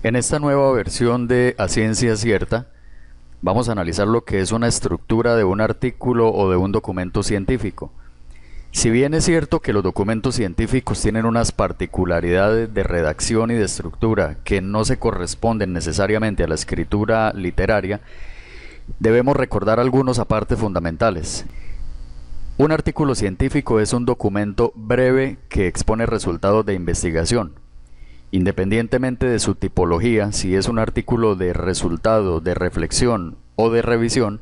En esta nueva versión de A Ciencia Cierta, vamos a analizar lo que es una estructura de un artículo o de un documento científico. Si bien es cierto que los documentos científicos tienen unas particularidades de redacción y de estructura que no se corresponden necesariamente a la escritura literaria, debemos recordar algunos apartes fundamentales. Un artículo científico es un documento breve que expone resultados de investigación. Independientemente de su tipología, si es un artículo de resultado, de reflexión o de revisión,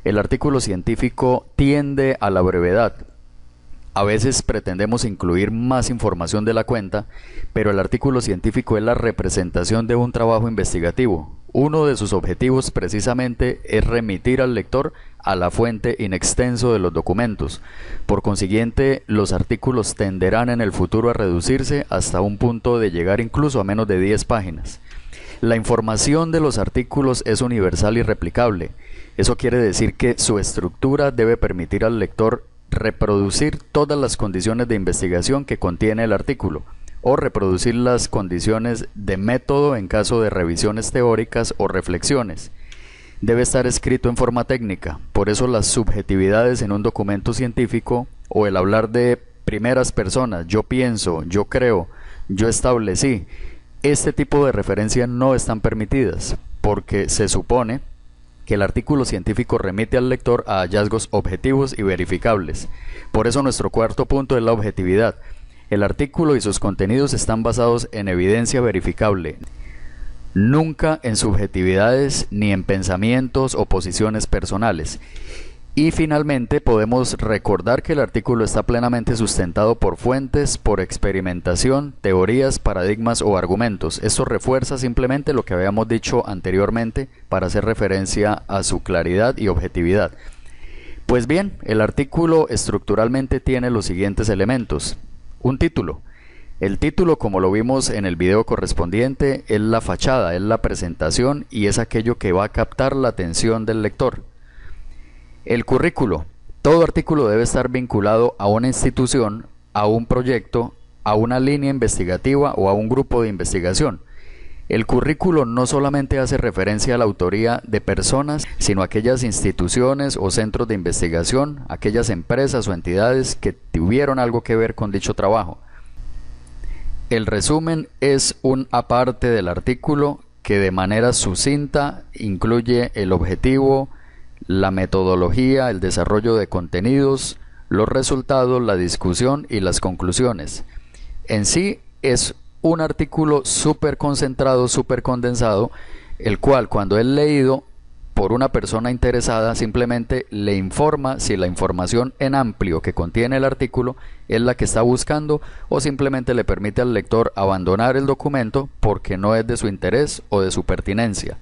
el artículo científico tiende a la brevedad. A veces pretendemos incluir más información de la cuenta, pero el artículo científico es la representación de un trabajo investigativo. Uno de sus objetivos precisamente es remitir al lector a la fuente in extenso de los documentos. Por consiguiente, los artículos tenderán en el futuro a reducirse hasta un punto de llegar incluso a menos de 10 páginas. La información de los artículos es universal y replicable. Eso quiere decir que su estructura debe permitir al lector reproducir todas las condiciones de investigación que contiene el artículo, o reproducir las condiciones de método en caso de revisiones teóricas o reflexiones. Debe estar escrito en forma técnica, por eso las subjetividades en un documento científico o el hablar de primeras personas, yo pienso, yo creo, yo establecí, este tipo de referencias no están permitidas, porque se supone que el artículo científico remite al lector a hallazgos objetivos y verificables. Por eso nuestro cuarto punto es la objetividad. El artículo y sus contenidos están basados en evidencia verificable, nunca en subjetividades ni en pensamientos o posiciones personales. Y finalmente podemos recordar que el artículo está plenamente sustentado por fuentes, por experimentación, teorías, paradigmas o argumentos. Esto refuerza simplemente lo que habíamos dicho anteriormente para hacer referencia a su claridad y objetividad. Pues bien, el artículo estructuralmente tiene los siguientes elementos. Un título. El título, como lo vimos en el video correspondiente, es la fachada, es la presentación y es aquello que va a captar la atención del lector. El currículo. Todo artículo debe estar vinculado a una institución, a un proyecto, a una línea investigativa o a un grupo de investigación. El currículo no solamente hace referencia a la autoría de personas, sino a aquellas instituciones o centros de investigación, aquellas empresas o entidades que tuvieron algo que ver con dicho trabajo. El resumen es un aparte del artículo que de manera sucinta incluye el objetivo, la metodología, el desarrollo de contenidos, los resultados, la discusión y las conclusiones. En sí es un artículo súper concentrado, súper condensado, el cual cuando es leído por una persona interesada simplemente le informa si la información en amplio que contiene el artículo es la que está buscando o simplemente le permite al lector abandonar el documento porque no es de su interés o de su pertinencia.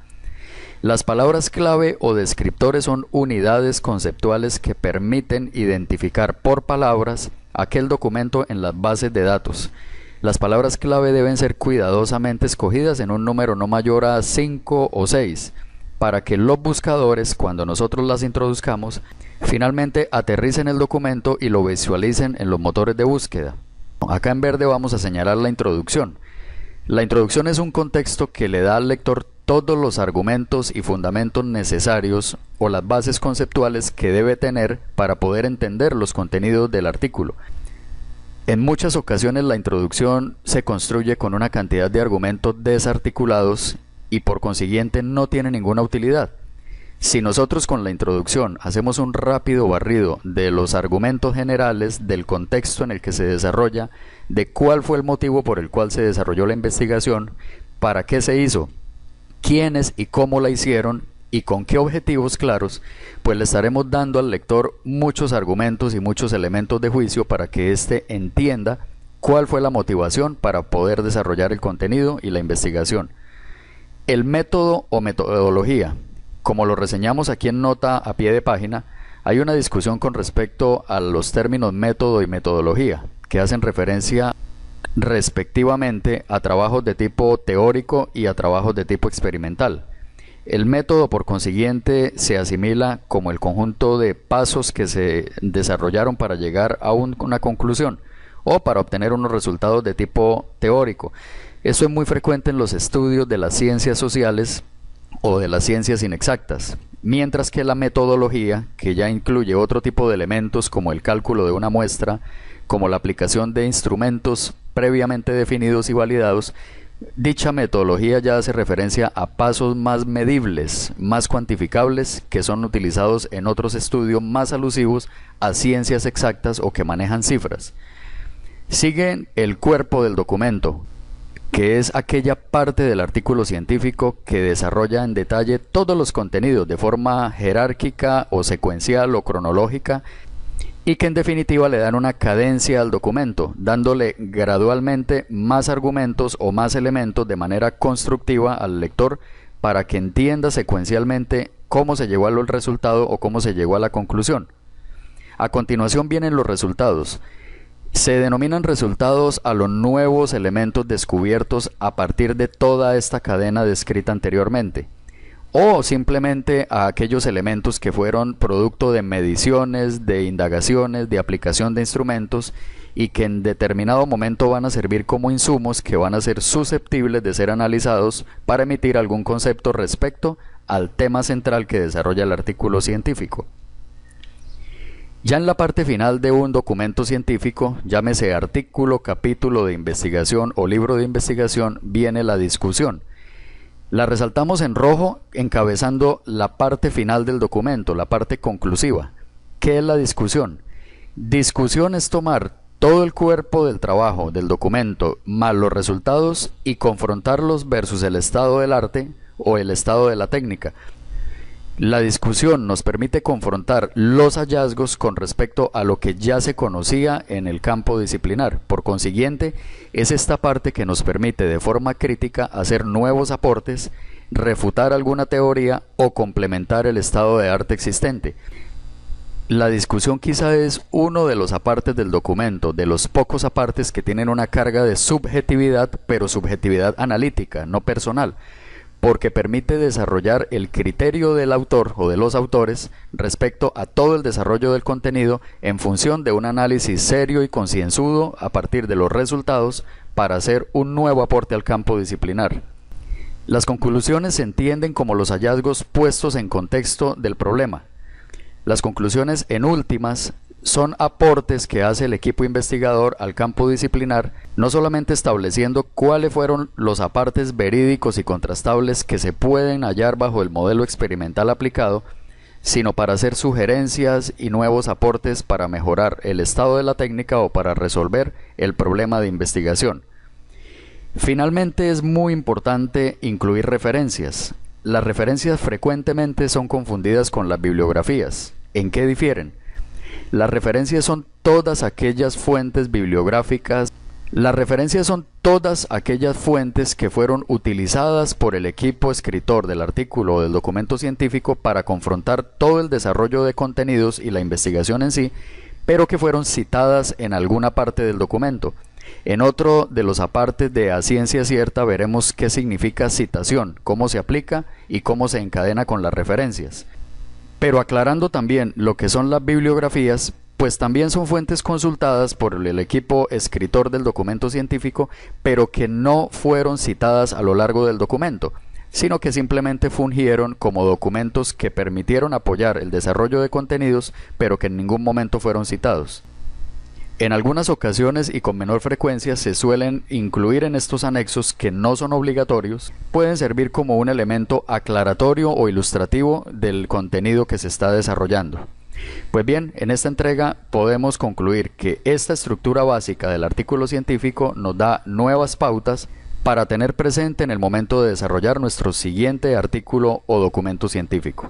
Las palabras clave o descriptores son unidades conceptuales que permiten identificar por palabras aquel documento en las bases de datos. Las palabras clave deben ser cuidadosamente escogidas en un número no mayor a 5 o 6, para que los buscadores, cuando nosotros las introduzcamos, finalmente aterricen el documento y lo visualicen en los motores de búsqueda. Acá en verde vamos a señalar la introducción. La introducción es un contexto que le da al lector todos los argumentos y fundamentos necesarios o las bases conceptuales que debe tener para poder entender los contenidos del artículo. En muchas ocasiones la introducción se construye con una cantidad de argumentos desarticulados y por consiguiente no tiene ninguna utilidad. Si nosotros con la introducción hacemos un rápido barrido de los argumentos generales, del contexto en el que se desarrolla, de cuál fue el motivo por el cual se desarrolló la investigación, para qué se hizo, quiénes y cómo la hicieron y con qué objetivos claros, pues le estaremos dando al lector muchos argumentos y muchos elementos de juicio para que éste entienda cuál fue la motivación para poder desarrollar el contenido y la investigación. El método o metodología. Como lo reseñamos aquí en nota a pie de página, hay una discusión con respecto a los términos método y metodología, que hacen referencia respectivamente a trabajos de tipo teórico y a trabajos de tipo experimental. El método, por consiguiente, se asimila como el conjunto de pasos que se desarrollaron para llegar a una conclusión o para obtener unos resultados de tipo teórico. Esto es muy frecuente en los estudios de las ciencias sociales o de las ciencias inexactas, mientras que la metodología, que ya incluye otro tipo de elementos como el cálculo de una muestra, como la aplicación de instrumentos previamente definidos y validados, dicha metodología ya hace referencia a pasos más medibles, más cuantificables, que son utilizados en otros estudios más alusivos a ciencias exactas o que manejan cifras. Siguen el cuerpo del documento, que es aquella parte del artículo científico que desarrolla en detalle todos los contenidos de forma jerárquica o secuencial o cronológica, y que en definitiva le dan una cadencia al documento, dándole gradualmente más argumentos o más elementos de manera constructiva al lector para que entienda secuencialmente cómo se llegó al resultado o cómo se llegó a la conclusión. A continuación vienen los resultados. Se denominan resultados a los nuevos elementos descubiertos a partir de toda esta cadena descrita anteriormente, o simplemente a aquellos elementos que fueron producto de mediciones, de indagaciones, de aplicación de instrumentos y que en determinado momento van a servir como insumos que van a ser susceptibles de ser analizados para emitir algún concepto respecto al tema central que desarrolla el artículo científico. Ya en la parte final de un documento científico, llámese artículo, capítulo de investigación o libro de investigación, viene la discusión. La resaltamos en rojo encabezando la parte final del documento, la parte conclusiva. ¿Qué es la discusión? Discusión es tomar todo el cuerpo del trabajo, del documento, más los resultados y confrontarlos versus el estado del arte o el estado de la técnica. La discusión nos permite confrontar los hallazgos con respecto a lo que ya se conocía en el campo disciplinar. Por consiguiente, es esta parte que nos permite de forma crítica hacer nuevos aportes, refutar alguna teoría o complementar el estado de arte existente. La discusión quizá es uno de los apartes del documento, de los pocos apartes que tienen una carga de subjetividad, pero subjetividad analítica, no personal, porque permite desarrollar el criterio del autor o de los autores respecto a todo el desarrollo del contenido en función de un análisis serio y concienzudo a partir de los resultados para hacer un nuevo aporte al campo disciplinar. Las conclusiones se entienden como los hallazgos puestos en contexto del problema. Las conclusiones, en últimas, son aportes que hace el equipo investigador al campo disciplinar, no solamente estableciendo cuáles fueron los apartes verídicos y contrastables que se pueden hallar bajo el modelo experimental aplicado, sino para hacer sugerencias y nuevos aportes para mejorar el estado de la técnica o para resolver el problema de investigación. Finalmente, es muy importante incluir referencias. Las referencias frecuentemente son confundidas con las bibliografías. ¿En qué difieren? Las referencias son todas aquellas fuentes bibliográficas. Las referencias son todas aquellas fuentes que fueron utilizadas por el equipo escritor del artículo o del documento científico para confrontar todo el desarrollo de contenidos y la investigación en sí, pero que fueron citadas en alguna parte del documento. En otro de los apartes de A Ciencia Cierta veremos qué significa citación, cómo se aplica y cómo se encadena con las referencias. Pero aclarando también lo que son las bibliografías, pues también son fuentes consultadas por el equipo escritor del documento científico, pero que no fueron citadas a lo largo del documento, sino que simplemente fungieron como documentos que permitieron apoyar el desarrollo de contenidos, pero que en ningún momento fueron citados. En algunas ocasiones y con menor frecuencia se suelen incluir en estos anexos, que no son obligatorios, pueden servir como un elemento aclaratorio o ilustrativo del contenido que se está desarrollando. Pues bien, en esta entrega podemos concluir que esta estructura básica del artículo científico nos da nuevas pautas para tener presente en el momento de desarrollar nuestro siguiente artículo o documento científico.